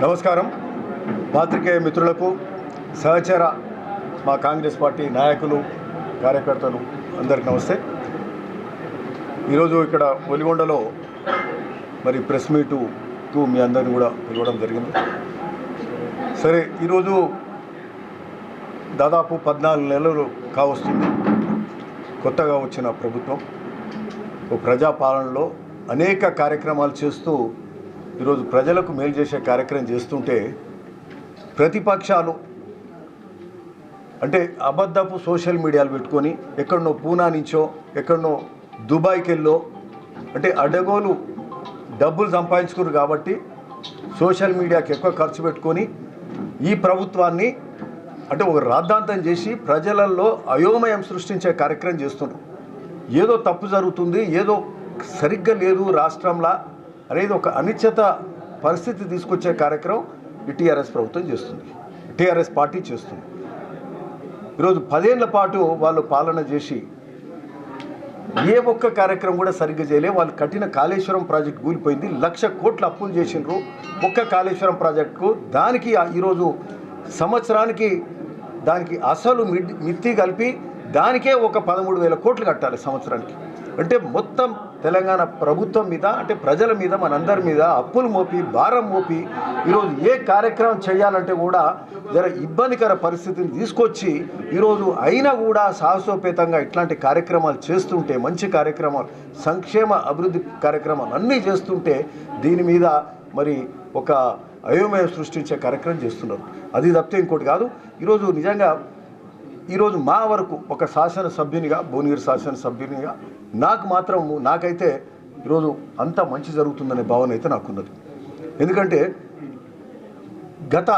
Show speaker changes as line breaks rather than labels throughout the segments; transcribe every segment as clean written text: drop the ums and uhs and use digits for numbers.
నమస్కారం పాత్రికేయ మిత్రులకు సహచర మా కాంగ్రెస్ పార్టీ నాయకులు కార్యకర్తలు అందరికీ నమస్తే. ఈరోజు ఇక్కడ ఒలిగొండలో మరి ప్రెస్ మీటుకు మీ అందరిని కూడా పిలవడం జరిగింది. సరే, ఈరోజు దాదాపు 14 నెలలు కావస్తుంది కొత్తగా వచ్చిన ప్రభుత్వం. ప్రజాపాలనలో అనేక కార్యక్రమాలు చేస్తూ ఈరోజు ప్రజలకు మేలు చేసే కార్యక్రమం చేస్తుంటే ప్రతిపక్షాలు అంటే అబద్ధపు సోషల్ మీడియాలు పెట్టుకొని ఎక్కడనో పూనా నుంచో ఎక్కడనో దుబాయ్కి వెళ్ళో అంటే అడ్డగోలు డబ్బులు సంపాదించుకున్నారు కాబట్టి సోషల్ మీడియాకి ఎక్కువ ఖర్చు పెట్టుకొని ఈ ప్రభుత్వాన్ని అంటే ఒక రాద్ధాంతం చేసి ప్రజలలో అయోమయం సృష్టించే కార్యక్రమం చేస్తున్నారు. ఏదో తప్పు జరుగుతుంది, ఏదో సరిగ్గా లేదు రాష్ట్రంలో అనేది ఒక అనిశ్చిత పరిస్థితి తీసుకొచ్చే కార్యక్రమం ఈ టీఆర్ఎస్ ప్రభుత్వం చేస్తుంది, టీఆర్ఎస్ పార్టీ చేస్తుంది. ఈరోజు 10 ఏళ్ల పాటు వాళ్ళు పాలన చేసి ఏ ఒక్క కార్యక్రమం కూడా సరిగ్గా చేయలే. వాళ్ళు కట్టిన కాళేశ్వరం ప్రాజెక్ట్ కూలిపోయింది, 1,00,000 కోట్ల అప్పులు చేసినారు ఒక్క కాళేశ్వరం ప్రాజెక్టుకు. దానికి ఈరోజు సంవత్సరానికి దానికి అసలు మిత్తి కలిపి దానికే ఒక 13,000 కోట్లు కట్టాలి సంవత్సరానికి. అంటే మొత్తం తెలంగాణ ప్రభుత్వం మీద అంటే ప్రజల మీద మనందరి మీద అప్పులు మోపి భారం మోపి ఈరోజు ఏ కార్యక్రమం చేయాలంటే కూడా జర ఇబ్బందికర పరిస్థితిని తీసుకొచ్చి ఈరోజు అయినా కూడా సాహసోపేతంగా ఇట్లాంటి కార్యక్రమాలు చేస్తుంటే, మంచి కార్యక్రమాలు సంక్షేమ అభివృద్ధి కార్యక్రమాలు అన్నీ చేస్తుంటే దీని మీద మరి ఒక అయోమయం సృష్టించే కార్యక్రమం చేస్తున్నారు. అది తప్పితే ఇంకోటి కాదు. ఈరోజు నిజంగా ఈరోజు మా వరకు ఒక శాసనసభ్యునిగా, భువనగిరి శాసనసభ్యునిగా నాకైతే ఈరోజు అంతా మంచి జరుగుతుందనే భావన అయితే నాకున్నది. ఎందుకంటే గత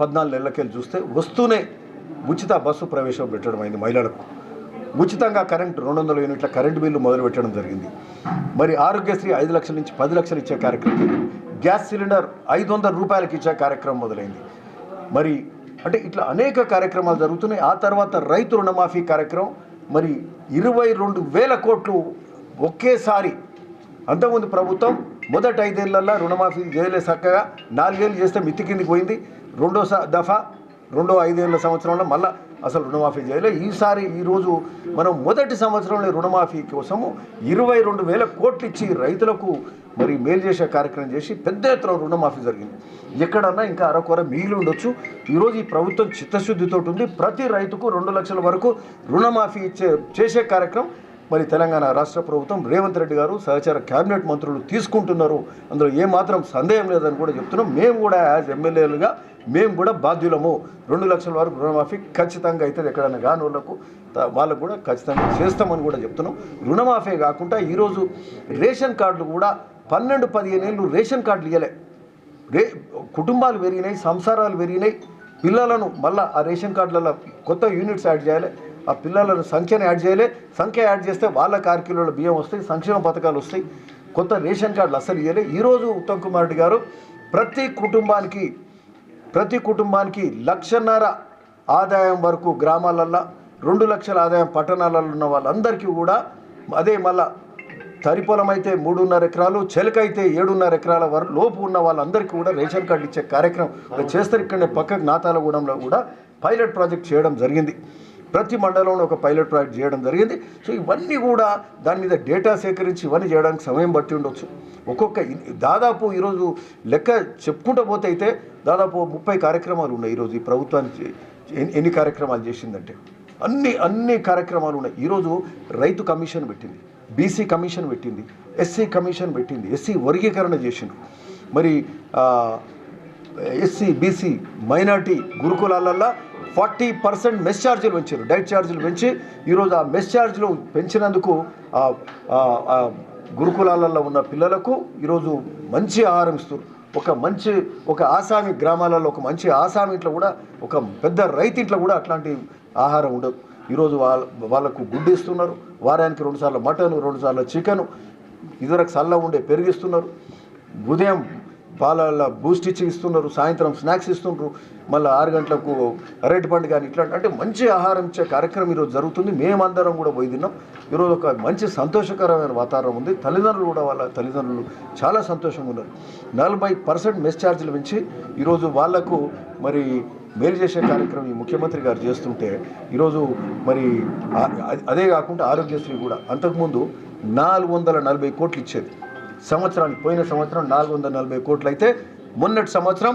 14 నెలలకెళ్ళి చూస్తే వస్తూనే ఉచిత బస్సు ప్రవేశం పెట్టడం అయింది. మహిళలకు ఉచితంగా కరెంటు 200 యూనిట్ల కరెంటు బిల్లు మొదలు పెట్టడం జరిగింది. మరి ఆరోగ్యశ్రీ 5 లక్షల నుంచి 10 లక్షలు ఇచ్చే కార్యక్రమం, గ్యాస్ సిలిండర్ 500 రూపాయలకి ఇచ్చే కార్యక్రమం మొదలైంది. మరి అంటే ఇట్లా అనేక కార్యక్రమాలు జరుగుతున్నాయి. ఆ తర్వాత రైతు రుణమాఫీ కార్యక్రమం మరి 22,000 కోట్లు ఒకేసారి. అంతకుముందు ప్రభుత్వం మొదటి 5 ఏళ్లలో రుణమాఫీ చేయలే, చక్కగా 4 ఏళ్ళు చేస్తే మిత్తి కిందికి పోయింది. రెండో 5 ఏళ్ళ సంవత్సరంలో మళ్ళీ అసలు రుణమాఫీ చేయలే. ఈరోజు మనం మొదటి సంవత్సరంలో రుణమాఫీ కోసము 22,000 కోట్లు ఇచ్చి రైతులకు మరి మేలు చేసే కార్యక్రమం చేసి పెద్ద ఎత్తున రుణమాఫీ జరిగింది. ఎక్కడన్నా ఇంకా అరకొర మిగిలి ఉండొచ్చు. ఈరోజు ఈ ప్రభుత్వం చిత్తశుద్ధితో ఉంది. ప్రతి రైతుకు 2 లక్షల వరకు రుణమాఫీ చేసే కార్యక్రమం మరి తెలంగాణ రాష్ట్ర ప్రభుత్వం రేవంత్ రెడ్డి గారు సహచర క్యాబినెట్ మంత్రులు తీసుకుంటున్నారు. అందులో ఏమాత్రం సందేహం లేదని కూడా చెప్తున్నాం. మేము కూడా యాజ్ ఎమ్మెల్యేలుగా మేము కూడా బాధ్యులము. 2 లక్షల వరకు రుణమాఫీ ఖచ్చితంగా అవుతుంది. ఎక్కడైనా కాని వాళ్ళకు కూడా ఖచ్చితంగా చేస్తామని కూడా చెప్తున్నాం. రుణమాఫీ కాకుండా ఈరోజు రేషన్ కార్డులు కూడా 12-15 ఏళ్ళు రేషన్ కార్డులు ఇవ్వలే. కుటుంబాలు పెరిగినాయి, సంసారాలు పెరిగినాయి. పిల్లలను మళ్ళీ ఆ రేషన్ కార్డులలో కొత్త యూనిట్స్ యాడ్ చేయాలి. ఆ పిల్లలను సంఖ్యను యాడ్ చేయలే. సంఖ్య యాడ్ చేస్తే వాళ్ళ 6 కిలోల బియ్యం వస్తాయి, సంక్షేమ పథకాలు వస్తాయి. కొత్త రేషన్ కార్డులు అస్సలు ఇవ్వలే. ఈరోజు ఉత్తమ్ కుమార్ రెడ్డి గారు ప్రతి కుటుంబానికి 1,50,000 ఆదాయం వరకు గ్రామాలల్లో, 2 లక్షల ఆదాయం పట్టణాలలో ఉన్న వాళ్ళందరికీ కూడా అదే మళ్ళా తరిపొలం అయితే 3.5 ఎకరాలు, చెలకైతే 7.5 ఎకరాల వరకు లోపు ఉన్న వాళ్ళందరికీ కూడా రేషన్ కార్డు ఇచ్చే కార్యక్రమం చేస్తారు. ఇక్కడనే పక్కకు నాతాలగూడెంలో కూడా పైలట్ ప్రాజెక్ట్ చేయడం జరిగింది. ప్రతి మండలంలో ఒక పైలట్ ప్రాజెక్ట్ చేయడం జరిగింది. సో ఇవన్నీ కూడా దాని మీద డేటా సేకరించి ఇవన్నీ చేయడానికి సమయం పట్టి ఉండొచ్చు. దాదాపు ఈరోజు లెక్క చెప్పుకుంటూ పోతే అయితే దాదాపు 30 కార్యక్రమాలు ఉన్నాయి. ఈరోజు ఈ ప్రభుత్వానికి ఎన్ని కార్యక్రమాలు చేసిందంటే అన్ని కార్యక్రమాలు ఉన్నాయి. ఈరోజు రైతు కమిషన్ పెట్టింది, బీసీ కమిషన్ పెట్టింది, ఎస్సీ కమిషన్ పెట్టింది, ఎస్సీ వర్గీకరణ చేసింది. మరి ఎస్సీ బీసీ మైనార్టీ గురుకులాలల్లో 40% మెస్ ఛార్జీలు పెంచారు. డైట్ ఛార్జీలు పెంచి ఈరోజు ఆ మెస్ ఛార్జీలు పెంచినందుకు గురుకులాలలో ఉన్న పిల్లలకు ఈరోజు మంచి ఆహారం ఇస్తారు. ఒక ఆసామి గ్రామాలలో ఒక మంచి ఆసామి ఇంట్లో కూడా, ఒక పెద్ద రైతు ఇంట్లో కూడా అట్లాంటి ఆహారం ఉండదు. ఈరోజు వాళ్ళకు గుడ్డు ఇస్తున్నారు. వారానికి 2 సార్లు మటను, 2 సార్లు చికెను, ఇదివరకు సల్ల ఉండే పెరిగిస్తున్నారు. ఉదయం పాల బూస్ట్ ఇచ్చి ఇస్తున్నారు, సాయంత్రం స్నాక్స్ ఇస్తున్నారు, మళ్ళీ 6 గంటలకు అరటి పండు కానీ ఇట్లాంటి అంటే మంచి ఆహారం ఇచ్చే కార్యక్రమం ఈరోజు జరుగుతుంది. మేమందరం కూడా పోయి తిన్నాం. ఈరోజు ఒక మంచి సంతోషకరమైన వాతావరణం ఉంది. తల్లిదండ్రులు కూడా వాళ్ళ తల్లిదండ్రులు చాలా సంతోషంగా ఉన్నారు. 40% మెస్ ఛార్జీలు పెంచి ఈరోజు వాళ్లకు మరి మేలు చేసే కార్యక్రమం ఈ ముఖ్యమంత్రి గారు చేస్తుంటే ఈరోజు మరి అదే కాకుండా ఆరోగ్యశ్రీ కూడా అంతకుముందు 440 కోట్లు ఇచ్చేది సంవత్సరానికి. పోయిన సంవత్సరం 440 కోట్లు అయితే మొన్నటి సంవత్సరం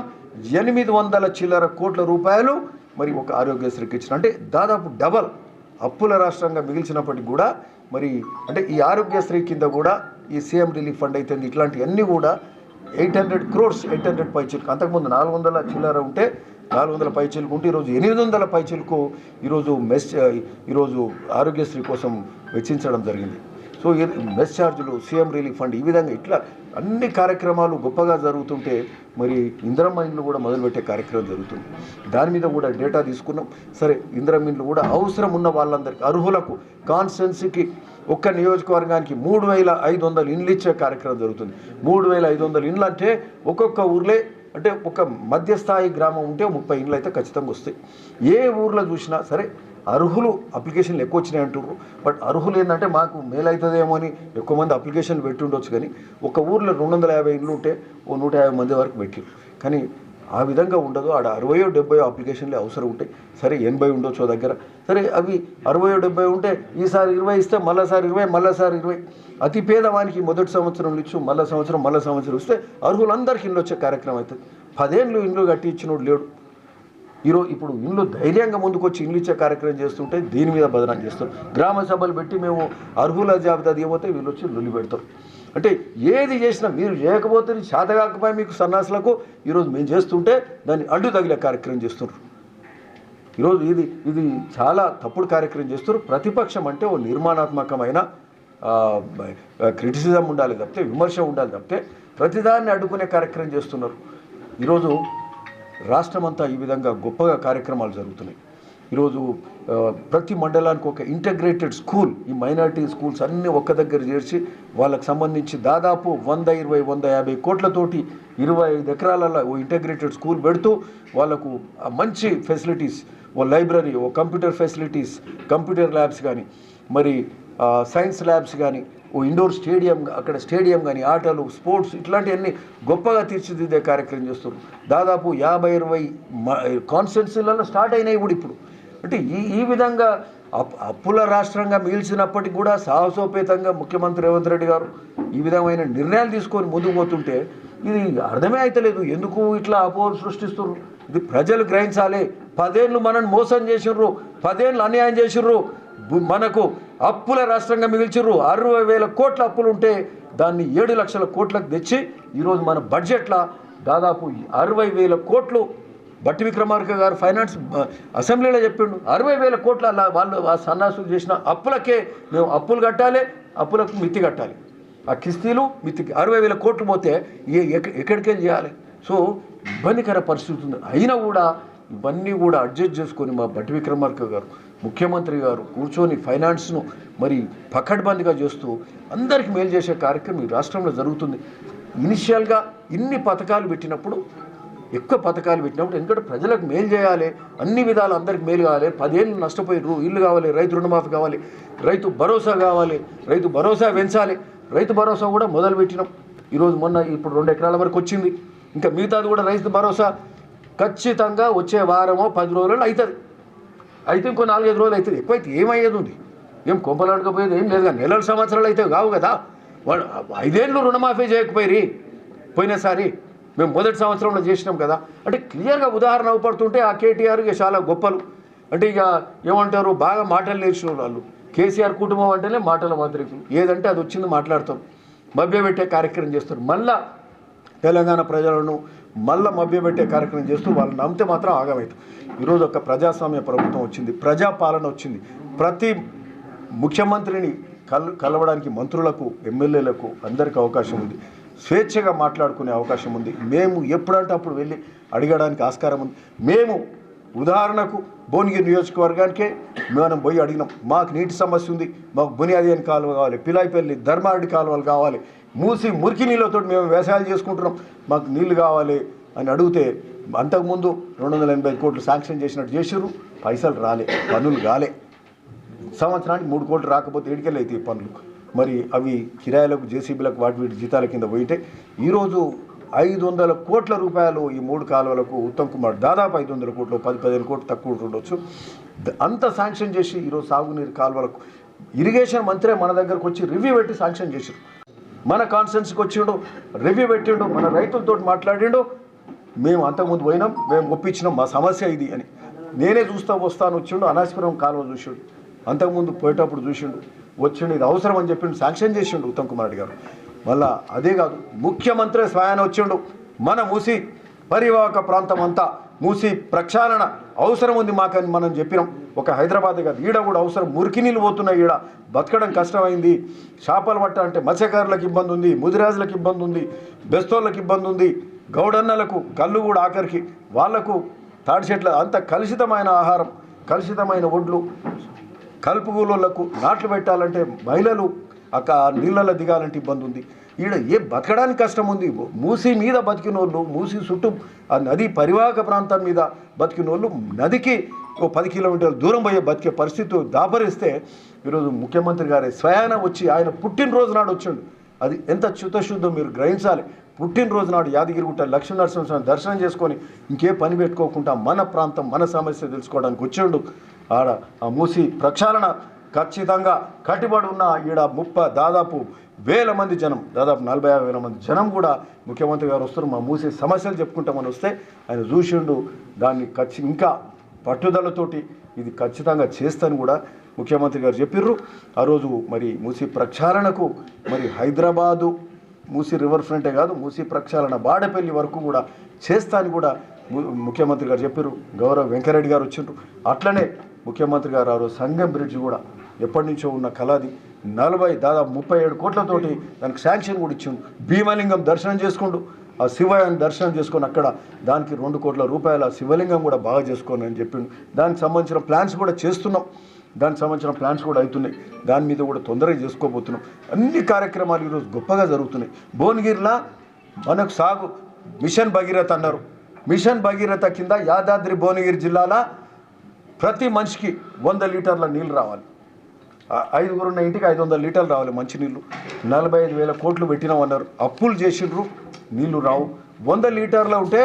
800 చిల్లర కోట్ల రూపాయలు మరి ఒక ఆరోగ్యశ్రీకి ఇచ్చిన, అంటే దాదాపు డబల్ అప్పుల రాష్ట్రంగా మిగిల్చినప్పటికీ కూడా మరి అంటే ఈ ఆరోగ్యశ్రీ కింద కూడా ఈ సీఎం రిలీఫ్ ఫండ్ అయితే ఇట్లాంటివన్నీ కూడా 800 crores 800 పైచీలకు, అంతకుముందు 400 చిల్లర ఉంటే 400 పైచీలకు ఉంటే ఈరోజు 800 పైచీలకు ఈరోజు ఆరోగ్యశ్రీ కోసం వెచ్చించడం జరిగింది. సో మెస్ ఛార్జీలు, సీఎం రిలీఫ్ ఫండ్, ఈ విధంగా ఇట్లా అన్ని కార్యక్రమాలు గొప్పగా జరుగుతుంటే మరి ఇందిరమ్మ ఇండ్లు కూడా మొదలుపెట్టే కార్యక్రమం జరుగుతుంది. దాని మీద కూడా డేటా తీసుకున్నాం. సరే, ఇందిరమ్మ ఇండ్లు కూడా అవసరం ఉన్న వాళ్ళందరికీ అర్హులకు కాన్స్టెన్సీకి ఒక్క నియోజకవర్గానికి 3500 ఇండ్లు ఇచ్చే కార్యక్రమం జరుగుతుంది. 3500 ఇండ్లు అంటే ఒక్కొక్క ఊర్లే అంటే ఒక మధ్యస్థాయి గ్రామం ఉంటే 30 ఇండ్లు అయితే ఖచ్చితంగా వస్తాయి. ఏ ఊర్లో చూసినా సరే అర్హులు అప్లికేషన్లు ఎక్కువ వచ్చినాయి అంటున్నారు. బట్ అర్హులు ఏంటంటే మాకు మేలవుతుందేమో అని ఎక్కువ మంది అప్లికేషన్లు పెట్టి ఉండొచ్చు, కానీ ఒక ఊర్లో 250 ఇండ్లు ఉంటే 150 మంది వరకు పెట్టారు. కానీ ఆ విధంగా ఉండదు. ఆడ 60-70 అప్లికేషన్లే అవసరం ఉంటాయి. సరే 80 ఉండొచ్చు దగ్గర. సరే అవి 60-70 ఉంటే ఈసారి 20 ఇస్తే మళ్ళీసారి 20 మళ్ళీసారి 20. అతి పేదవానికి మొదటి సంవత్సరం ఇచ్చు, మళ్ళీ సంవత్సరం ఇస్తే అర్హులందరికీ ఇల్లు వచ్చే కార్యక్రమం అవుతుంది. 10 ఏళ్ళు ఇండ్లు కట్టి ఇచ్చినోడు లేడు. ఇప్పుడు ఇండ్లు ధైర్యంగా ముందుకొచ్చి ఇండ్లు ఇచ్చే కార్యక్రమం చేస్తుంటే దీని మీద బదనాం చేస్తారు. గ్రామ సభలు పెట్టి మేము అర్హుల జాబితా దిగబోతే వీళ్ళు వచ్చి లొల్లి పెడతారు. అంటే ఏది చేసినా మీరు చేయకపోతే చేత కాకపోయి మీకు సన్నాసులకు ఈరోజు మేము చేస్తుంటే దాన్ని అడ్డు తగిలే కార్యక్రమం చేస్తున్నారు. ఈరోజు ఇది చాలా తప్పుడు కార్యక్రమం చేస్తున్నారు. ప్రతిపక్షం అంటే ఓ నిర్మాణాత్మకమైన క్రిటిసిజం ఉండాలి తప్పితే, విమర్శ ఉండాలి తప్పితే ప్రతిదాన్ని అడ్డుకునే కార్యక్రమం చేస్తున్నారు. ఈరోజు రాష్ట్రమంతా ఈ విధంగా గొప్పగా కార్యక్రమాలు జరుగుతున్నాయి. ఈరోజు ప్రతి మండలానికి ఒక ఇంటగ్రేటెడ్ స్కూల్, ఈ మైనారిటీ స్కూల్స్ అన్నీ ఒక్క దగ్గర చేర్చి వాళ్ళకు సంబంధించి దాదాపు 120-150 కోట్లతోటి 25 ఎకరాలలో ఓ ఇంటగ్రేటెడ్ స్కూల్ పెడుతూ వాళ్ళకు మంచి ఫెసిలిటీస్, ఓ లైబ్రరీ, ఓ కంప్యూటర్ ఫెసిలిటీస్, కంప్యూటర్ ల్యాబ్స్ కానీ, మరి సైన్స్ ల్యాబ్స్ కానీ, ఓ ఇండోర్ స్టేడియం, అక్కడ స్టేడియం కానీ, ఆటలు, స్పోర్ట్స్ ఇట్లాంటివన్నీ గొప్పగా తీర్చిదిద్దే కార్యక్రమం చేస్తున్నారు. దాదాపు 50-20 కాన్స్టిట్యున్సీలలో స్టార్ట్ అయినాయి కూడా ఇప్పుడు. అంటే ఈ విధంగా అప్పుల రాష్ట్రంగా మిగిల్చినప్పటికీ కూడా సాహసోపేతంగా ముఖ్యమంత్రి రేవంత్ రెడ్డి గారు ఈ విధమైన నిర్ణయాలు తీసుకొని ముందుకు పోతుంటే ఇది అర్థమే అవుతలేదు. ఎందుకు ఇట్లా అపోహలు సృష్టిస్తున్నారు? ఇది ప్రజలు గ్రహించాలి. 10 ఏళ్ళు మనల్ని మోసం చేసిర్రు, 10 ఏళ్ళు అన్యాయం చేసిర్రు, మనకు అప్పుల రాష్ట్రంగా మిగిల్చిర్రు. 60,000 కోట్ల అప్పులు ఉంటే దాన్ని 7 లక్షల కోట్లకు తెచ్చి ఈరోజు మన బడ్జెట్లో దాదాపు 60,000 కోట్లు బట్టి విక్రమార్క గారు ఫైనాన్స్ అసెంబ్లీలో చెప్పిండు. 60,000 కోట్ల వాళ్ళు ఆ సన్నాసులు చేసిన అప్పులకే మేము అప్పులు కట్టాలి, అప్పులకు మిత్తి కట్టాలి. ఆ కిస్తీలు మిత్తికి 60,000 కోట్లు పోతే ఎక్కడికెళ్ళి చేయాలి? సో ఇబ్బందికర పరిస్థితి ఉంది. అయినా కూడా ఇవన్నీ కూడా అడ్జస్ట్ చేసుకొని మా బట్టి విక్రమార్క గారు ముఖ్యమంత్రి గారు కూర్చొని ఫైనాన్స్ను మరి పకడ్బందీగా చేస్తూ అందరికీ మేలు చేసే కార్యక్రమం ఈ రాష్ట్రంలో జరుగుతుంది. ఇనిషియల్గా ఇన్ని పథకాలు పెట్టినప్పుడు, ఎక్కువ పథకాలు పెట్టినప్పుడు ఎందుకంటే ప్రజలకు మేలు చేయాలి, అన్ని విధాలు అందరికి మేలు కావాలి. 10 ఏళ్ళు నష్టపోయారు, ఇల్లు కావాలి, రైతు రుణమాఫీ కావాలి, రైతు భరోసా కావాలి, రైతు భరోసా పెంచాలి. రైతు భరోసా కూడా మొదలు పెట్టినాం. ఈరోజు ఇప్పుడు 2 ఎకరాల వరకు వచ్చింది. ఇంకా మిగతాది కూడా రైతు భరోసా ఖచ్చితంగా వచ్చే వారమో 10 రోజులలో అవుతుంది. అయితే ఇంకో 4-5 రోజులు అవుతుంది. ఎక్కువైతే ఏమయ్యేది ఉంది? ఏం కొంపలాడకపోయేది ఏం లేదు. కానీ నెలల సంవత్సరాలు అయితే కావు కదా. వాళ్ళు 5 ఏళ్ళు రుణమాఫీ చేయకపోయి పోయినసారి మేము మొదటి సంవత్సరంలో చేసినాం కదా. అంటే క్లియర్గా ఉదాహరణ అవపడుతుంటే ఆ కేటీఆర్ చాలా గొప్పలు. అంటే ఇక ఏమంటారు, బాగా మాటలు నేర్చిన వాళ్ళు. కేసీఆర్ కుటుంబం అంటేనే మాటల మాంత్రికులు. ఏదంటే అది వచ్చింది మాట్లాడతాం, మభ్యపెట్టే కార్యక్రమం చేస్తారు. మళ్ళా తెలంగాణ ప్రజలను మభ్యపెట్టే కార్యక్రమం చేస్తూ వాళ్ళు నమ్మితే మాత్రం ఆగమవుతుంది. ఈరోజు ఒక ప్రజాస్వామ్య ప్రభుత్వం వచ్చింది, ప్రజాపాలన వచ్చింది. ప్రతి ముఖ్యమంత్రిని కలవడానికి మంత్రులకు, ఎమ్మెల్యేలకు అందరికీ అవకాశం ఉంది. స్వేచ్ఛగా మాట్లాడుకునే అవకాశం ఉంది. మేము ఎప్పుడంటే అప్పుడు వెళ్ళి అడగడానికి ఆస్కారం ఉంది. మేము ఉదాహరణకు భువనగిరి నియోజకవర్గానికే మనం పోయి అడిగినాం, మాకు నీటి సమస్య ఉంది, మాకు బునియాది అని కాలువ కావాలి, పిలాయిపల్లి ధర్మారెడ్డి కాలువలు కావాలి, మూసి మురికి నీళ్ళతో మేము వ్యవసాయాలు చేసుకుంటున్నాం, మాకు నీళ్లు కావాలి అని అడిగితే అంతకుముందు 285 కోట్లు శాంక్షన్ చేసినట్టు చేసిర్రు, పైసలు రాలే, పనులు కాలే. సంవత్సరానికి 3 కోట్లు రాకపోతే ఏడికెళ్ళి అయితే పనులు. మరి అవి కిరాయిలకు, జేసీబీలకు, వాటి వీటి జీతాల కింద పోయితే ఈరోజు 500 కోట్ల రూపాయలు ఈ 3 కాలువలకు ఉత్తమ్ కుమార్ దాదాపు 500 కోట్లు, 10-15 కోట్లు తక్కువ ఉండొచ్చు, అంత శాంక్షన్ చేసి ఈరోజు సాగునీరు కాలువలకు ఇరిగేషన్ మంత్రే మన దగ్గరకు వచ్చి రివ్యూ పెట్టి శాంక్షన్ చేసారు. మన కాన్స్టిట్యున్సీకి వచ్చిండు, రివ్యూ పెట్టిండు, మన రైతులతో మాట్లాడిండు. మేము అంతకుముందు పోయినాం, మేము ఒప్పించినాం, మా సమస్య ఇది అని. నేనే చూస్తా వస్తాను వచ్చిండు, అనాస్పురం కాలువ చూసిండు, అంతకుముందు పోయేటప్పుడు చూసిండు, వచ్చిండు, ఇది అవసరం అని చెప్పిండు, శాంక్షన్ చేసిండు ఉత్తమ్ కుమార్ రెడ్డి గారు. మళ్ళా అదే కాదు, ముఖ్యమంత్రి స్వయాన వచ్చిండు, మన మూసి పరివాహక ప్రాంతం అంతా మూసి ప్రక్షాళన అవసరం ఉంది మాకని మనం చెప్పినాం. ఒక హైదరాబాద్ కాదు, ఈడ కూడా అవసరం, మురికి నీళ్ళు పోతున్నాయి, ఈడ బతకడం కష్టమైంది, చేపలు పట్ట అంటే మత్స్యకారులకు ఇబ్బంది ఉంది, ముదిరాజులకు ఇబ్బంది ఉంది, బెస్తోళ్ళకి ఇబ్బంది ఉంది, గౌడన్నలకు కళ్ళు కూడా ఆఖరికి వాళ్లకు తాడి చెట్ల అంత కలుషితమైన ఆహారం, కలుషితమైన ఒడ్లు, కలుపుగూళ్ళకు నాట్లు పెట్టాలంటే మహిళలు నీళ్ళలో దిగాలంటే ఇబ్బంది ఉంది. ఈడ బతకడానికి కష్టం ఉంది. మూసి మీద బతికిన వాళ్ళు, మూసి చుట్టూ ఆ నది పరివాహక ప్రాంతం మీద బతికిన వాళ్ళు నదికి 10 కిలోమీటర్ల దూరం పోయే బతికే పరిస్థితి దాపరిస్తే ఈరోజు ముఖ్యమంత్రి గారే స్వయాన వచ్చి ఆయన పుట్టినరోజు నాడు వచ్చిండు. అది ఎంత చిత్తశుద్ధం మీరు గ్రహించాలి. పుట్టినరోజు నాడు యాదగిరిగుట్ట లక్ష్మీనరసింహస్వామి దర్శనం చేసుకొని ఇంకే పని పెట్టుకోకుండా మన ప్రాంతం, మన సమస్య తెలుసుకోవడానికి వచ్చిండు. ఆడ ఆ మూసి ప్రక్షాళన ఖచ్చితంగా కట్టుబడి ఉన్న ఈడ దాదాపు 1000 మంది జనం, దాదాపు 40-50 మంది జనం కూడా ముఖ్యమంత్రి గారు వస్తారు, మా మూసి సమస్యలు చెప్పుకుంటామని వస్తే ఆయన చూసిండు. దాన్ని ఇంకా పట్టుదలతోటి ఇది ఖచ్చితంగా చేస్తాను కూడా ముఖ్యమంత్రి గారు చెప్పిర్రు. ఆ రోజు మరి మూసి ప్రక్షాళనకు మరి హైదరాబాదు మూసి రివర్ ఫ్రంటే కాదు, మూసి ప్రక్షాళన బాడపల్లి వరకు కూడా చేస్తాను కూడా ముఖ్యమంత్రి గారు చెప్పారు. గౌరవ వెంకరెడ్డి గారు వచ్చిండ్రు. అట్లనే ముఖ్యమంత్రి గారు ఆ రోజు సంగం బ్రిడ్జ్ కూడా ఎప్పటి నుంచో ఉన్న కళది దాదాపు 37 కోట్లతోటి దానికి శాంక్షన్ కూడా ఇచ్చిండు. భీమలింగం దర్శనం చేసుకుంటూ ఆ శివయాన్ని దర్శనం చేసుకొని అక్కడ దానికి 2 కోట్ల రూపాయల శివలింగం కూడా బాగా చేసుకోండి అని చెప్పిండు. దానికి సంబంధించిన ప్లాన్స్ కూడా చేస్తున్నాం, దానికి సంబంధించిన ప్లాన్స్ కూడా అవుతున్నాయి, దాని మీద కూడా తొందరగా చేసుకోబోతున్నాం. అన్ని కార్యక్రమాలు ఈరోజు గొప్పగా జరుగుతున్నాయి. భువనగిరిలో మనకు సాగు మిషన్ భగీరథ అన్నారు. మిషన్ భగీరథ కింద యాదాద్రి భువనగిరి జిల్లాలో ప్రతి మనిషికి 100 లీటర్ల నీళ్ళు రావాలి. 5 ఉన్న ఇంటికి 500 లీటర్లు రావాలి మంచినీళ్ళు. 45,000 కోట్లు పెట్టినామన్నారు, అప్పులు చేసిండ్రు, నీళ్లు రావు. 100 లీటర్లు ఉంటే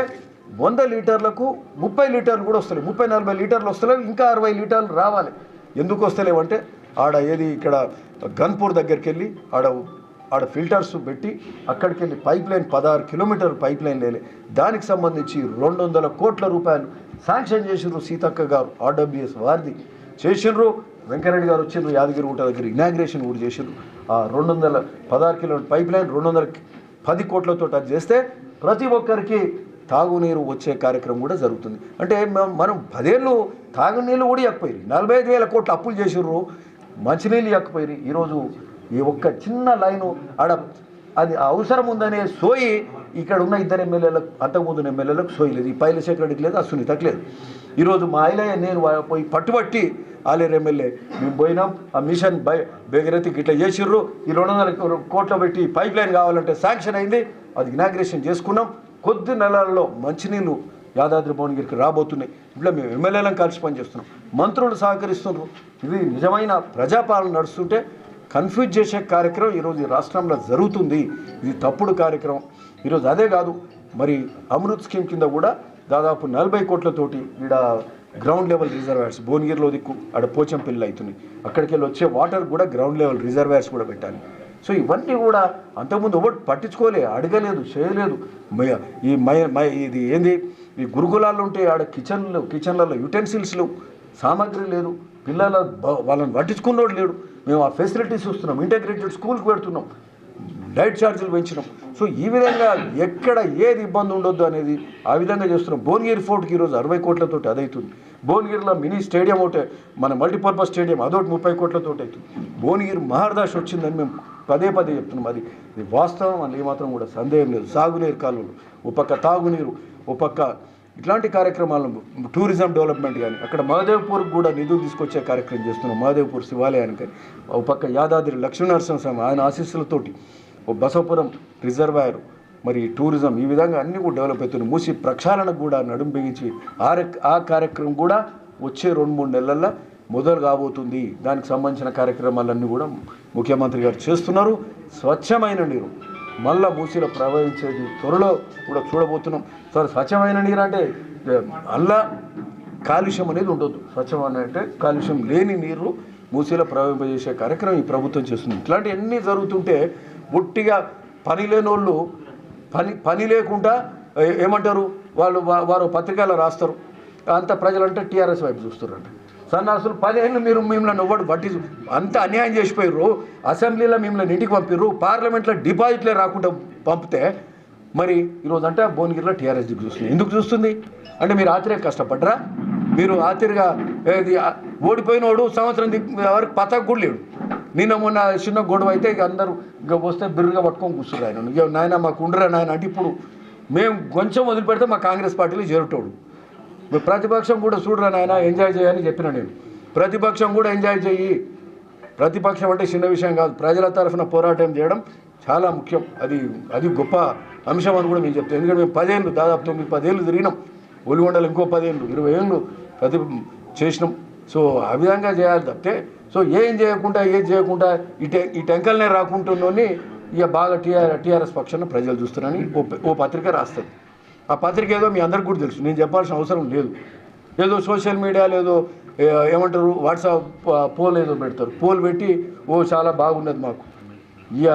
100 లీటర్లకు 30 లీటర్లు కూడా వస్తలేవు, 30-40 లీటర్లు వస్తలేవు, ఇంకా 60 లీటర్లు రావాలి. ఎందుకు వస్తలేవంటే ఇక్కడ గన్పూర్ దగ్గరికి వెళ్ళి ఆడ ఫిల్టర్స్ పెట్టి అక్కడికి వెళ్ళి pipe line 16 kilometre pipe line లేలే, దానికి సంబంధించి 200 కోట్ల రూపాయలు శాంక్షన్ చేసిండ్రు. సీతక్క గారు ఆర్డబ్ల్యూఎస్ వారిది చేసిండ్రు. వెంకరెడ్డి గారు వచ్చిండ్రు, యాదగిరిగుట్ట దగ్గర ఇనాగ్రేషన్ కూడా చేసిండ్రు. ఆ 216 కిలోమీటర్ పైప్ లైన్ 210 కోట్లతో టచ్ చేస్తే ప్రతి ఒక్కరికి తాగునీరు వచ్చే కార్యక్రమం కూడా జరుగుతుంది. అంటే మనం 10 ఏళ్ళు తాగునీళ్ళు కూడా ఇవ్వకపోయి 45,000 కోట్లు అప్పులు చేసిర్రు, మంచినీళ్ళు ఇవ్వకపోయి ఈరోజు ఈ ఒక్క చిన్న లైను అది అవసరం ఉందనే సోయి ఇక్కడ ఉన్న 2 ఎమ్మెల్యేలకు, అంతకుముందు ఎమ్మెల్యేలకు సోయి లేదు. ఈ పైలశేఖర్ రెడ్డికి లేదు, సునీతకు లేదు. ఈరోజు మా ఐలయ్య నేను పోయి పట్టుబట్టి ఆలేరు ఎమ్మెల్యే మేము పోయినాం, ఆ మిషన్ భగీరథకి ఇట్లా చేసిర్రు, ఈ 200 కోట్లు పెట్టి పైప్ లైన్ కావాలంటే శాంక్షన్ అయింది, అది ఇనాగ్రేషన్ చేసుకున్నాం. కొద్ది నెలల్లో మంచినీళ్ళు యాదాద్రి భువనగిరికి రాబోతున్నాయి. ఇట్లా మేము ఎమ్మెల్యేలను కలిసి పనిచేస్తున్నాం, మంత్రులు సహకరిస్తున్నారు. ఇది నిజమైన ప్రజాపాలన నడుస్తుంటే కన్ఫ్యూజ్ చేసే కార్యక్రమం ఈరోజు ఈ రాష్ట్రంలో జరుగుతుంది. ఇది తప్పుడు కార్యక్రమం. ఈరోజు అదే కాదు, మరి అమృత్ స్కీమ్ కింద కూడా దాదాపు 40 కోట్లతోటి ఈడ గ్రౌండ్ లెవెల్ రిజర్వాయర్స్ భువనగిరిలో దిక్కు ఆడ పోచంపల్లి అవుతున్నాయి, అక్కడికి వెళ్ళి వచ్చే వాటర్ కూడా గ్రౌండ్ లెవెల్ రిజర్వాయర్స్ కూడా పెట్టాలి. సో ఇవన్నీ కూడా అంతకుముందు ఎవరు పట్టించుకోలే, అడగలేదు, చేయలేదు. ఇది ఏంది, ఈ గురుకులాలు ఉంటే ఆడ కిచెన్లలో యుటెన్సిల్స్లు సామాగ్రి లేదు, పిల్లల వాళ్ళని పట్టించుకున్నోడు లేడు. మేము ఆ ఫెసిలిటీస్ చూస్తున్నాం, ఇంటగ్రేటెడ్ స్కూల్కి పెడుతున్నాం, డైట్ ఛార్జీలు పెంచినాం. సో ఈ విధంగా ఎక్కడ ఏది ఇబ్బంది ఉండొద్దు అనేది ఆ విధంగా చేస్తున్నాం. భువనగిరి ఫోర్ట్కి ఈరోజు 60 కోట్లతోటి అదవుతుంది. భువనగిరిలో మినీ స్టేడియం ఒకటే, మన మల్టీపర్పస్ స్టేడియం అదొకటి 30 కోట్లతోటి అవుతుంది. భువనగిరి మహర్దాష్ వచ్చిందని మేము పదే చెప్తున్నాం. అది వాస్తవం అని ఏమాత్రం కూడా సందేహం లేదు. సాగునీరు కాలువలు, ఒక పక్క తాగునీరు, ఒక పక్క ఇట్లాంటి కార్యక్రమాలను, టూరిజం డెవలప్మెంట్ కానీ, అక్కడ మహదేవ్పూర్కి కూడా నిధులు తీసుకొచ్చే కార్యక్రమం చేస్తున్నాం. మహదేవ్పూర్ శివాలయానికి కానీ, ఒక పక్క యాదాద్రి లక్ష్మీనరసింహస్వామి ఆయన ఆశీస్సులతోటి ఓ బసవపురం రిజర్వాయర్, మరి టూరిజం, ఈ విధంగా అన్నీ కూడా డెవలప్ అవుతున్నాయి. మూసి ప్రక్షాళనకు కూడా నడుం బిగించి ఆ కార్యక్రమం కూడా వచ్చే 2-3 నెలల్లో మొదలు కాబోతుంది. దానికి సంబంధించిన కార్యక్రమాలన్నీ కూడా ముఖ్యమంత్రి గారు చేస్తున్నారు. స్వచ్ఛమైన నీరు మళ్ళా మూసిలో ప్రవహించేది త్వరలో కూడా చూడబోతున్నాం. సార్, స్వచ్ఛమైన నీరు అంటే అల్లా కాలుష్యం అనేది ఉండొద్దు. స్వచ్ఛమైన అంటే కాలుష్యం లేని నీరు మూసిలో ప్రవహింపజేసే కార్యక్రమం ఈ ప్రభుత్వం చేస్తుంది. ఇట్లాంటివన్నీ జరుగుతుంటే ఒట్టిగా పని లేని వాళ్ళు పని లేకుండా ఏమంటారు, వారు పత్రికల్లో రాస్తారు, అంత ప్రజలంటే టీఆర్ఎస్ వైపు చూస్తారంట. సన్నాసులు 10 ఏళ్ళు మీరు మిమ్మల్ని ఎవ్వడు బట్టి అంత అన్యాయం చేసిపోయారు. అసెంబ్లీలో మిమ్మల్ని ఇంటికి పంపిర్రు, పార్లమెంట్లో డిపాజిట్లే రాకుండా పంపితే మరి ఈరోజు అంటే భువనగిరిలో టీఆర్ఎస్ దిక్కు చూస్తుంది. ఎందుకు చూస్తుంది అంటే మీరు ఆతిరే కష్టపడ్డరా? మీరు ఆతిరిగా ఓడిపోయినోడు సంవత్సరం వరకు పతకు కూడా లేడు. నిన్న మొన్న చిన్న గొడవ అయితే ఇక అందరూ ఇక వస్తే బిర్రుగా పట్టుకొని కూర్చున్నారు. ఆయన ఇక నాయన మాకు ఉండరా నాయన అంటే ఇప్పుడు మేము కొంచెం వదిలిపెడితే మా కాంగ్రెస్ పార్టీలో చేరుతోడు. ప్రతిపక్షం కూడా చూడరా నాయన ఎంజాయ్ చేయని చెప్పిన నేను. ప్రతిపక్షం కూడా ఎంజాయ్ చెయ్యి. ప్రతిపక్షం అంటే చిన్న విషయం కాదు. ప్రజల తరఫున పోరాటం చేయడం చాలా ముఖ్యం. అది గొప్ప అంశం అని కూడా మేము చెప్తాం. ఎందుకంటే మేము 10 ఏళ్ళు, దాదాపు 9-10 ఏళ్ళు తిరిగినాం. ఒలిగొండలు ఇంకో 10 ఏళ్ళు, 20 ఏళ్ళు చేసినాం. సో ఆ విధంగా చేయాలి తప్పితే సో ఏం చేయకుండా ఈ టెంకల్నే రాకుంటున్నోని ఇక బాగా టీఆర్ఎస్ పక్షాన ప్రజలు చూస్తున్నారని ఓ పత్రిక రాస్తుంది. ఆ పత్రిక ఏదో మీ అందరికి కూడా తెలుసు, నేను చెప్పాల్సిన అవసరం లేదు. ఏదో సోషల్ మీడియాలో ఏదో ఏమంటారు వాట్సాప్ పోల్ ఏదో పెడతారు. పోల్ పెట్టి చాలా బాగున్నది మాకు. ఇక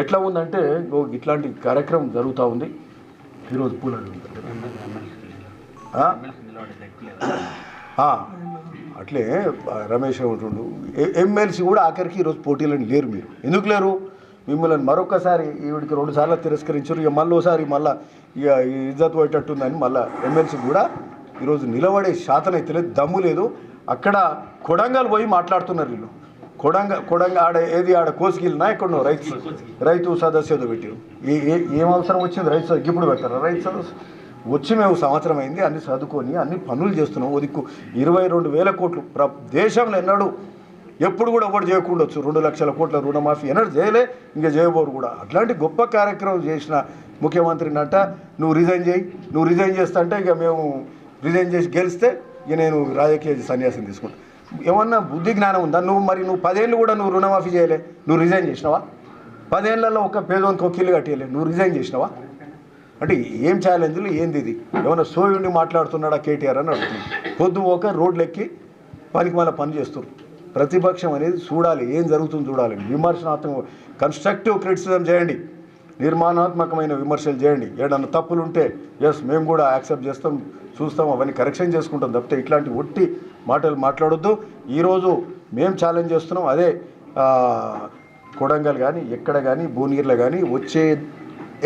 ఎట్లా ఉందంటే ఇట్లాంటి కార్యక్రమం జరుగుతూ ఉంది. ఈరోజు పూలు అట్లే రమేష్ ఉంటుండు. ఎమ్మెల్సీ కూడా ఆఖరికి ఈరోజు పోటీలని లేరు. మీరు ఎందుకు లేరు? మిమ్మల్ని మరొకసారి ఈవిడికి 2 సార్లు తిరస్కరించారు. ఇక మళ్ళీ ఇక ఇజ్జత్ పోయేటట్టుందని మళ్ళీ ఎమ్మెల్సీ కూడా ఈరోజు నిలబడే శాతం అయితే లేదు, దమ్ము లేదు. అక్కడ కొడంగల్ పోయి మాట్లాడుతున్నారు వీళ్ళు. కొడంగ ఆడ కోసిగిలినా ఎక్కడో రైతు సదస్సు ఏదో పెట్టారు. ఏం అవసరం వచ్చింది రైతు సదస్సు? ఇప్పుడు పెడతారా రైతు సదస్సు? వచ్చి మేము సంవత్సరం అయింది, అన్ని చదువుకొని అన్ని పనులు చేస్తున్నాం. ఒదిక్కు 22,000 కోట్లు దేశంలో ఎన్నడూ ఎప్పుడు కూడా ఒకటి చేయకుండొచ్చు. 2 లక్షల కోట్ల రుణమాఫీ ఎన్నడూ చేయలే, ఇంకా చేయబోరు కూడా. అట్లాంటి గొప్ప కార్యక్రమం చేసిన ముఖ్యమంత్రిని అంట నువ్వు రిజైన్ చేస్తా అంటే ఇక మేము రిజైన్ చేసి గెలిస్తే ఇక నేను రాజకీయ సన్యాసం తీసుకుంటా. ఏమన్నా బుద్ధి జ్ఞానం ఉందా? నువ్వు 10 ఏళ్ళు కూడా నువ్వు రుణమాఫీ చేయలే, నువ్వు రిజైన్ చేసినావా? 10 ఏళ్లలో ఒక పేదోనికి ఒక ఇల్లు కట్టేయలే, నువ్వు రిజైన్ చేసినావా? అంటే ఏం ఛాలెంజ్లు ఏంది ఇది? ఏమన్నా సోయుండి మాట్లాడుతున్నాడా కేటీఆర్ అని అడుగుతున్నాడు. పొద్దు ఒక రోడ్లు ఎక్కి పనికి మళ్ళీ పని చేస్తారు. ప్రతిపక్షం అనేది చూడాలి, ఏం జరుగుతుందో చూడాలి. విమర్శనాత్మక కన్స్ట్రక్టివ్ క్రిటిసిజం చేయండి, నిర్మాణాత్మకమైన విమర్శలు చేయండి. ఏదన్నా తప్పులు ఉంటే మేము కూడా యాక్సెప్ట్ చేస్తాం, చూస్తాం, అవన్నీ కరెక్షన్ చేసుకుంటాం తప్పితే ఇట్లాంటి ఒట్టి మాటలు మాట్లాడొద్దు. ఈరోజు మేము ఛాలెంజ్ చేస్తున్నాం. అదే కొడంగల్ కానీ ఎక్కడ కానీ భువనగిరిలో కానీ వచ్చే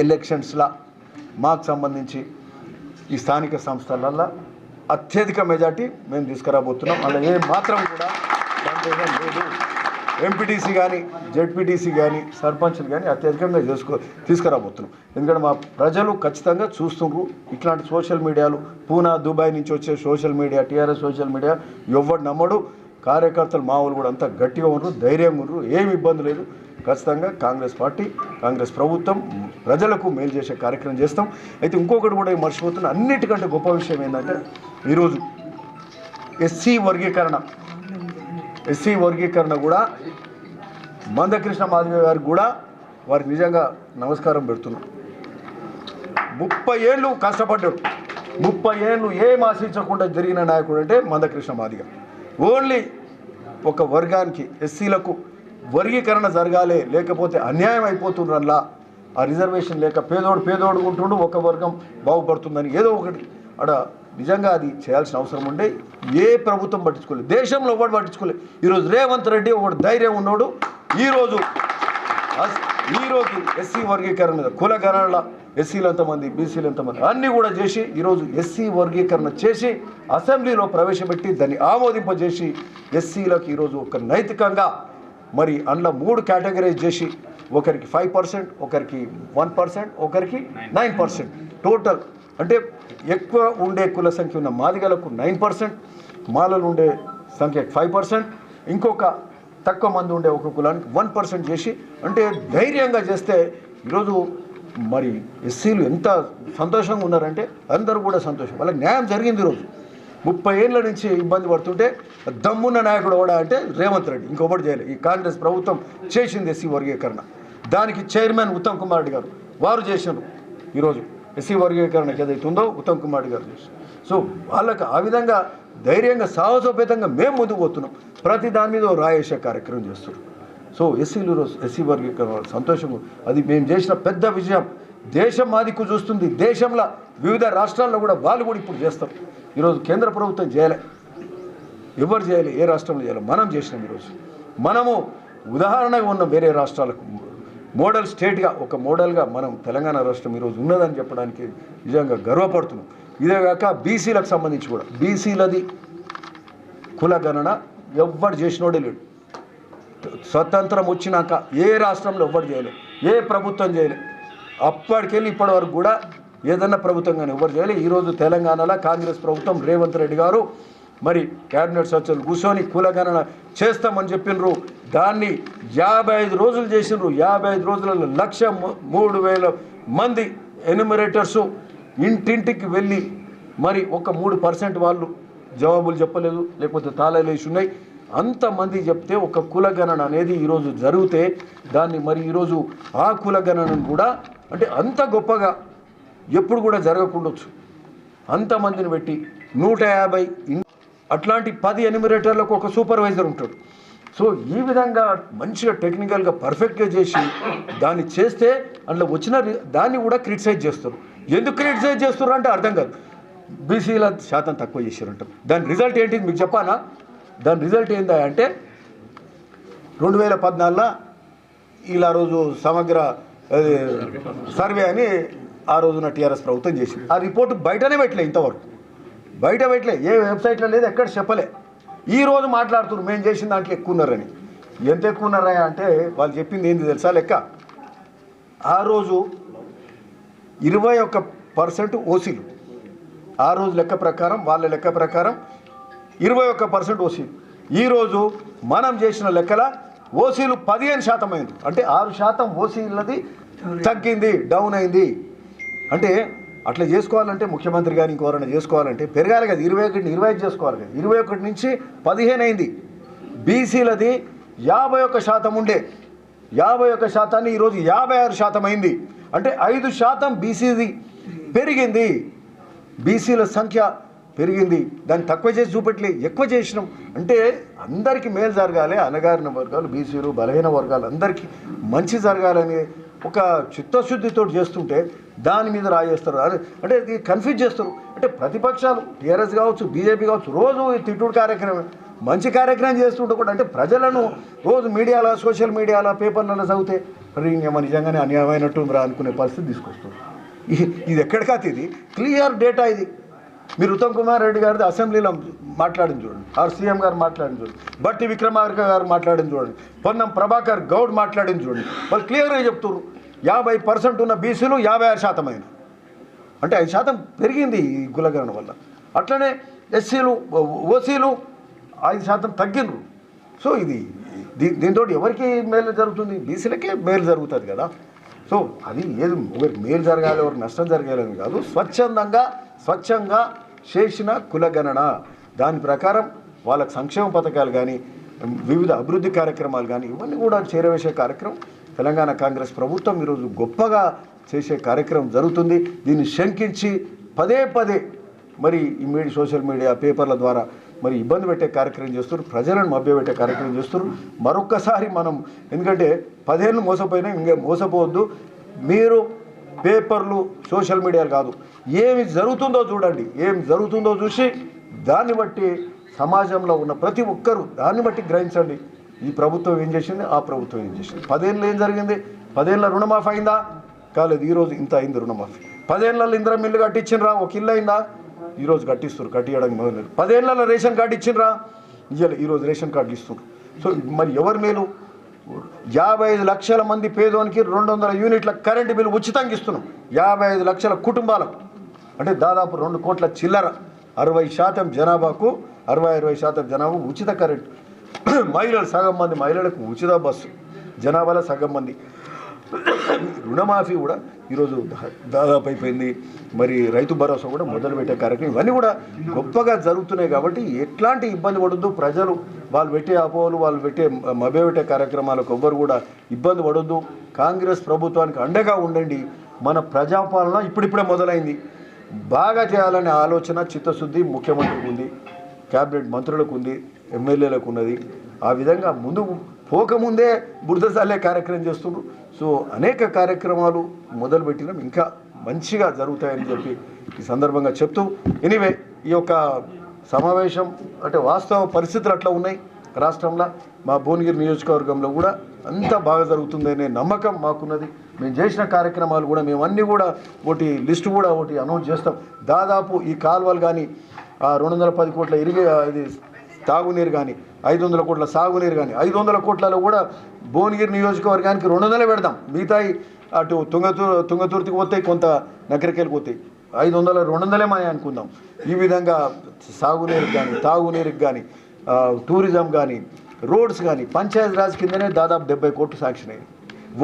ఎలక్షన్స్లో మాకు సంబంధించి ఈ స్థానిక సంస్థలల్లో అత్యధిక మెజార్టీ మేము తీసుకురాబోతున్నాం. అలా ఏ మాత్రం కూడా సందేహం లేదు. ఎంపీటీసీ కానీ జెడ్పీటీసీ కానీ సర్పంచ్లు కానీ అత్యధికంగా తీసుకురాబోతున్నాం. ఎందుకంటే మా ప్రజలు ఖచ్చితంగా చూస్తున్నారు. ఇట్లాంటి సోషల్ మీడియాలు పూనా దుబాయ్ నుంచి వచ్చే social media, TRS social media ఎవరు నమ్మడు. కార్యకర్తలు మామూలు కూడా అంతా గట్టిగా ఉన్నారు, ధైర్యంగా ఉన్నారు, ఏమి ఇబ్బంది లేదు. ఖచ్చితంగా కాంగ్రెస్ పార్టీ, కాంగ్రెస్ ప్రభుత్వం ప్రజలకు మేలు చేసే కార్యక్రమం చేస్తాం. అయితే ఇంకొకటి కూడా మర్చిపోతున్న అన్నిటికంటే గొప్ప విషయం ఏంటంటే ఈరోజు ఎస్సీ వర్గీకరణ కూడా మందకృష్ణ మాదిగ గారికి కూడా వారికి నిజంగా నమస్కారం పెడుతున్నాం. 30 ఏళ్ళు కష్టపడ్డాడు. 30 ఏళ్ళు ఏం ఆశించకుండా జరిగిన నాయకుడు అంటే మందకృష్ణ మాదిగ. ఓన్లీ ఒక వర్గానికి ఎస్సీలకు వర్గీకరణ జరగాలి, లేకపోతే అన్యాయం అయిపోతుండ్రల్లా. ఆ రిజర్వేషన్ లేక పేదోడు ఉంటుండు, ఒక వర్గం బాగుపడుతుందని ఏదో ఒకటి అక్కడ నిజంగా అది చేయాల్సిన అవసరం ఉండే. ఏ ప్రభుత్వం పట్టించుకోలేదు, దేశంలో ఒకటి పట్టించుకోలేదు. ఈరోజు రేవంత్ రెడ్డి ఒకటి ధైర్యం ఉన్నాడు. ఈరోజు ఎస్సీ వర్గీకరణ కులగణన, ఎస్సీలు ఎంతమంది, బీసీలు ఎంతమంది అన్నీ కూడా చేసి ఈరోజు ఎస్సీ వర్గీకరణ చేసి అసెంబ్లీలో ప్రవేశపెట్టి దాన్ని ఆమోదింపజేసి ఎస్సీలకు ఈరోజు ఒక నైతికంగా మరి అందులో 3 కేటగరైజ్ చేసి ఒకరికి 5%, ఒకరికి 1%, ఒకరికి 9%. టోటల్ అంటే ఎక్కువ ఉండే కుల సంఖ్య ఉన్న మాదిగలకు 9%, మాలలు ఉండే సంఖ్య 5%, ఇంకొక తక్కువ మంది ఉండే ఒక కులానికి 1% చేసి అంటే ధైర్యంగా చేస్తే ఈరోజు మరి ఎస్సీలు ఎంత సంతోషంగా ఉన్నారంటే అందరూ కూడా సంతోషం. వాళ్ళకి న్యాయం జరిగింది. ఈరోజు 30 ఏళ్ళ నుంచి ఇబ్బంది పడుతుంటే దమ్మున్న నాయకుడు కూడా అంటే రేవంత్ రెడ్డి, ఇంకొకటి చేయలేదు. ఈ కాంగ్రెస్ ప్రభుత్వం చేసింది ఎస్సీ వర్గీకరణ. దానికి చైర్మన్ ఉత్తమ్ కుమార్ రెడ్డి గారు వారు చేసినారు. ఈరోజు ఎస్సీ వర్గీకరణకి ఏదైతే ఉందో ఉత్తమ్ కుమార్ రెడ్డి గారు చేశారు. సో వాళ్ళకి ఆ విధంగా ధైర్యంగా సాహసోపేతంగా మేము ముందుకు పోతున్నాం. ప్రతి దాని మీద రాయేసే కార్యక్రమం చేస్తున్నారు. సో ఎస్సీలు ఎస్సీ వర్గీకరణ సంతోషం. అది మేము చేసిన పెద్ద విజయం. దేశం మాదిక్కు చూస్తుంది. దేశంలో వివిధ రాష్ట్రాల్లో కూడా వాళ్ళు కూడా ఇప్పుడు చేస్తారు. ఈరోజు కేంద్ర ప్రభుత్వం చేయలే, ఎవరు చేయలే, ఏ రాష్ట్రంలో చేయాలి, మనం చేసినాం. ఈరోజు మనము ఉదాహరణగా ఉన్న వేరే రాష్ట్రాలకు మోడల్ స్టేట్గా ఒక మోడల్గా మనం తెలంగాణ రాష్ట్రం ఈరోజు ఉన్నదని చెప్పడానికి నిజంగా గర్వపడుతున్నాం. ఇదేగాక బీసీలకు సంబంధించి కూడా బీసీలది కుల గణన ఎవ్వరు చేసినోడే లేడు. స్వతంత్రం వచ్చినాక ఏ రాష్ట్రంలో ఎవ్వరు చేయలేదు, ఏ ప్రభుత్వం చేయలేదు. అప్పటికెళ్ళి ఇప్పటి వరకు కూడా ఏదన్నా ప్రభుత్వం కానీ ఎవ్వరు చేయలేదు. ఈరోజు తెలంగాణలో కాంగ్రెస్ ప్రభుత్వం రేవంత్ రెడ్డి గారు మరి క్యాబినెట్ సభ్యులు కూర్చొని కులగణన చేస్తామని చెప్పినరు. దాన్ని 55 రోజులు చేసినారు. 55 రోజులలో 1,03,000 మంది ఎన్యూమరేటర్సు ఇంటింటికి వెళ్ళి మరి ఒక 3% వాళ్ళు జవాబులు చెప్పలేదు, లేకపోతే తాళాలు వేసి ఉన్నాయి. అంతమంది చెప్తే ఒక కులగణన అనేది ఈరోజు జరిగితే దాన్ని మరి ఈరోజు ఆ కులగణనను కూడా అంటే అంత గొప్పగా ఎప్పుడు కూడా జరగకుండొచ్చు. అంతమందిని పెట్టి 150 అట్లాంటి 10 ఎన్యూమరేటర్లకు ఒక సూపర్వైజర్ ఉంటాడు. సో ఈ విధంగా మంచిగా టెక్నికల్గా పర్ఫెక్ట్గా చేసి దాన్ని చేస్తే అందులో వచ్చిన దాన్ని కూడా క్రిటిసైజ్ చేస్తారు. ఎందుకు క్రిటిసైజ్ చేస్తారు అంటే అర్థం కాదు. బీసీల శాతం తక్కువ చేశారంటారు. దాని రిజల్ట్ ఏంటి మీకు చెప్పానా? దాని రిజల్ట్ ఏందా అంటే 2014లో ఇలా రోజు సమగ్ర సర్వే అని ఆ రోజున టీఆర్ఎస్ ప్రభుత్వం చేసింది. ఆ రిపోర్టు బయటనే పెట్టలే, ఇంతవరకు బయట పెట్టలే, ఏ వెబ్సైట్లో లేదు, ఎక్కడ చెప్పలే. ఈ రోజు మాట్లాడుతున్నారు మేము చేసిన దాంట్లో ఎక్కువ ఉన్నారని. ఎంత ఎక్కువ ఉన్నారా అంటే వాళ్ళు చెప్పింది ఏంది తెలుసా లెక్క? ఆ రోజు 21% ఓసీలు, ఆ రోజు లెక్క ప్రకారం వాళ్ళ లెక్క ప్రకారం 21% ఓసీలు. ఈరోజు మనం చేసిన లెక్కల ఓసీలు 15% అయింది. అంటే 6% ఓసీలది తగ్గింది, డౌన్ అయింది. అంటే అట్లా చేసుకోవాలంటే ముఖ్యమంత్రి గారు ఇంకెవరైనా చేసుకోవాలంటే పెరగాలి కదా. 21 25 చేసుకోవాలి కదా. 21 నుంచి 15 అయింది. బీసీలది 51% ఉండే 51%ని ఈరోజు 56% అయింది. అంటే 5% బీసీది పెరిగింది. బీసీల సంఖ్య పెరిగింది. దాన్ని తక్కువ చేసి చూపెట్టలే, ఎక్కువ చేసినాం. అంటే అందరికీ మేలు జరగాలి, అణగారిన వర్గాలు, బీసీలు, బలహీన వర్గాలు అందరికీ మంచి జరగాలని ఒక చిత్తశుద్ధితో చేస్తుంటే దాని మీద రాయేస్తారు. అంటే ఇది కన్ఫ్యూజ్ చేస్తారు. అంటే ప్రతిపక్షాలు టీఆర్ఎస్ కావచ్చు, బీజేపీ కావచ్చు, రోజు తిట్టుడు కార్యక్రమం, మంచి కార్యక్రమం చేస్తుంటే కూడా అంటే ప్రజలను రోజు మీడియాలో, సోషల్ మీడియాలో, పేపర్లలో చదివితే నిజంగానే అన్యాయమైనట్టు రా అనుకునే పరిస్థితి తీసుకొస్తుంది. ఇది ఎక్కడికాత? ఇది క్లియర్ డేటా. ఇది మీరు ఉత్తమ్ కుమార్ రెడ్డి గారిది అసెంబ్లీలో మాట్లాడింది చూడండి, ఆర్ సీఎం గారు మాట్లాడింది చూడండి, బట్టి విక్రమార్క గారు మాట్లాడింది చూడండి, పొన్నం ప్రభాకర్ గౌడ్ మాట్లాడింది చూడండి. వాళ్ళు క్లియర్గా చెప్తున్నారు 50% ఉన్న బీసీలు 56% అయినా. అంటే 5% పెరిగింది ఈ కులగణన వల్ల. అట్లనే ఎస్సీలు, ఓసీలు 5% తగ్గినరు. సో ఇది దీంతో ఎవరికి మేలు జరుగుతుంది? బీసీలకే మేలు జరుగుతుంది కదా. సో అది ఏది ఒకరికి మేలు జరగాలి, ఒకరికి నష్టం జరగాలని కాదు. స్వచ్ఛంగా చేసిన కులగణన, దాని ప్రకారం వాళ్ళకి సంక్షేమ పథకాలు కానీ, వివిధ అభివృద్ధి కార్యక్రమాలు కానీ ఇవన్నీ కూడా చేరవేసే కార్యక్రమం తెలంగాణ కాంగ్రెస్ ప్రభుత్వం ఈరోజు గొప్పగా చేసే కార్యక్రమం జరుగుతుంది. దీన్ని శంకించి పదే మరి ఈ సోషల్ మీడియా, పేపర్ల ద్వారా మరి ఇబ్బంది పెట్టే కార్యక్రమం చేస్తారు, ప్రజలను మభ్యపెట్టే కార్యక్రమం చేస్తారు. మరొక్కసారి మనం, ఎందుకంటే 10 ఏళ్ళు మోసపోయినా ఇంకా మోసపోవద్దు. మీరు పేపర్లు, సోషల్ మీడియాలు కాదు, ఏమి జరుగుతుందో చూడండి. ఏమి జరుగుతుందో చూసి దాన్ని బట్టి సమాజంలో ఉన్న ప్రతి ఒక్కరూ దాన్ని బట్టి గ్రహించండి. ఈ ప్రభుత్వం ఏం చేసింది, ఆ ప్రభుత్వం ఏం చేసింది. 10 ఏళ్ళు ఏం జరిగింది? 10 ఏళ్ళ రుణమాఫీ అయిందా? కాలేదు. ఈరోజు ఇంత అయింది రుణమాఫీ. 10 ఏళ్ళలో ఇందిరా మిల్లు కట్టించినరా? ఒక ఇల్లు అయిందా? ఈరోజు కట్టిస్తారు, కట్టియడానికి మొదలు. 10 ఏళ్ళలో రేషన్ కార్డు ఇచ్చిండ్రా? ఇవ్వలే. ఈరోజు రేషన్ కార్డులు ఇస్తున్నారు. సో మరి ఎవరి మేలు? 55 లక్షల మంది పేదోనికి 200 యూనిట్ల కరెంటు బిల్లు ఉచితంగా ఇస్తున్నాం. 55 లక్షల కుటుంబాలకు, అంటే దాదాపు 2 కోట్ల చిల్లర. 60% జనాభాకు, 60-20% జనాభా ఉచిత కరెంటు. మహిళలు సగం మంది మహిళలకు ఉచిత బస్సు, జనాభాలో సగం మంది. రుణమాఫీ కూడా ఈరోజు దాదాపు అయిపోయింది. మరి రైతు భరోసా కూడా మొదలుపెట్టే కార్యక్రమం, ఇవన్నీ కూడా గొప్పగా జరుగుతున్నాయి. కాబట్టి ఎట్లాంటి ఇబ్బంది పడొద్దు ప్రజలు, వాళ్ళు పెట్టే అపోహలు, వాళ్ళు పెట్టే మభ్యపెట్టే కార్యక్రమాలకు ఎవ్వరు కూడా ఇబ్బంది పడొద్దు. కాంగ్రెస్ ప్రభుత్వానికి అండగా ఉండండి. మన ప్రజాపాలన ఇప్పుడిప్పుడే మొదలైంది. బాగా చేయాలనే ఆలోచన, చిత్తశుద్ధి ముఖ్యమంత్రికి ఉంది, క్యాబినెట్ మంత్రులకు ఉంది, ఎమ్మెల్యేలకు ఉన్నది. ఆ విధంగా ముందు పోకముందే బురద చల్లే కార్యక్రమం చేస్తున్నారు. సో అనేక కార్యక్రమాలు మొదలుపెట్టినాం, ఇంకా మంచిగా జరుగుతాయని చెప్పి ఈ సందర్భంగా చెప్తూ, ఎనీవే ఈ యొక్క సమావేశం అంటే వాస్తవ పరిస్థితులు అట్లా ఉన్నాయి రాష్ట్రంలో. మా భువనగిరి నియోజకవర్గంలో కూడా అంతా బాగా జరుగుతుందనే నమ్మకం మాకున్నది. మేము చేసిన కార్యక్రమాలు కూడా మేము అన్నీ కూడా ఒకటి లిస్టు కూడా ఒకటి అనౌన్స్ చేస్తాం. దాదాపు ఈ కాలువలు కానీ 210 కోట్ల ఇది తాగునీరు కానీ, 500 కోట్ల సాగునీరు కానీ, 500 కోట్లలో కూడా భువనగిరి నియోజకవర్గానికి 200 పెడతాం. మిగతాయి అటు తుంగతుర్తికి పోతాయి, కొంత నగరికెళ్ళి పోతాయి. 500 200 మాయ అనుకుందాం. ఈ విధంగా సాగునీరుకి కానీ, తాగునీరుకి కానీ, టూరిజం కానీ, రోడ్స్ కానీ పంచాయతీరాజ్ కిందనే దాదాపు 70 కోట్లు శాంక్షన్ అయ్యాయి.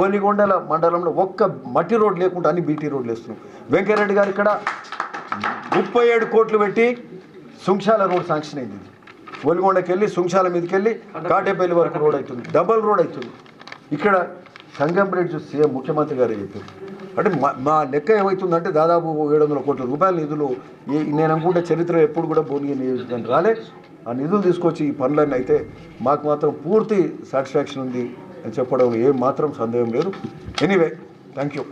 ఓలిగొండల మండలంలో ఒక్క మట్టి రోడ్ లేకుండా అన్ని బీటీ రోడ్లు వేస్తున్నాం. వెంకయ్యరెడ్డి గారు ఇక్కడ 37 కోట్లు పెట్టి సుంక్షాల రోడ్ శాంక్షన్ అయింది. ఓలిగొండకి వెళ్ళి సుంక్షాల మీదకి వెళ్ళి కాటేపల్లి వరకు రోడ్ అవుతుంది, డబల్ రోడ్ అవుతుంది. ఇక్కడ సంగం బ్రిడ్జ్ సీఎం ముఖ్యమంత్రి గారు చెప్పారు. అంటే మా లెక్క ఏమవుతుందంటే దాదాపు 700 కోట్ల రూపాయల నిధులు. నేను అనుకుంటే చరిత్ర ఎప్పుడు కూడా భువనగిరి నియోజకవర్గం రాలే. ఆ నిధులు తీసుకొచ్చి ఈ పనులన్నీ అయితే మాకు మాత్రం పూర్తి సాటిస్ఫాక్షన్ ఉంది అని చెప్పడం ఏం మాత్రం సందేహం లేదు. Anyway, thank you.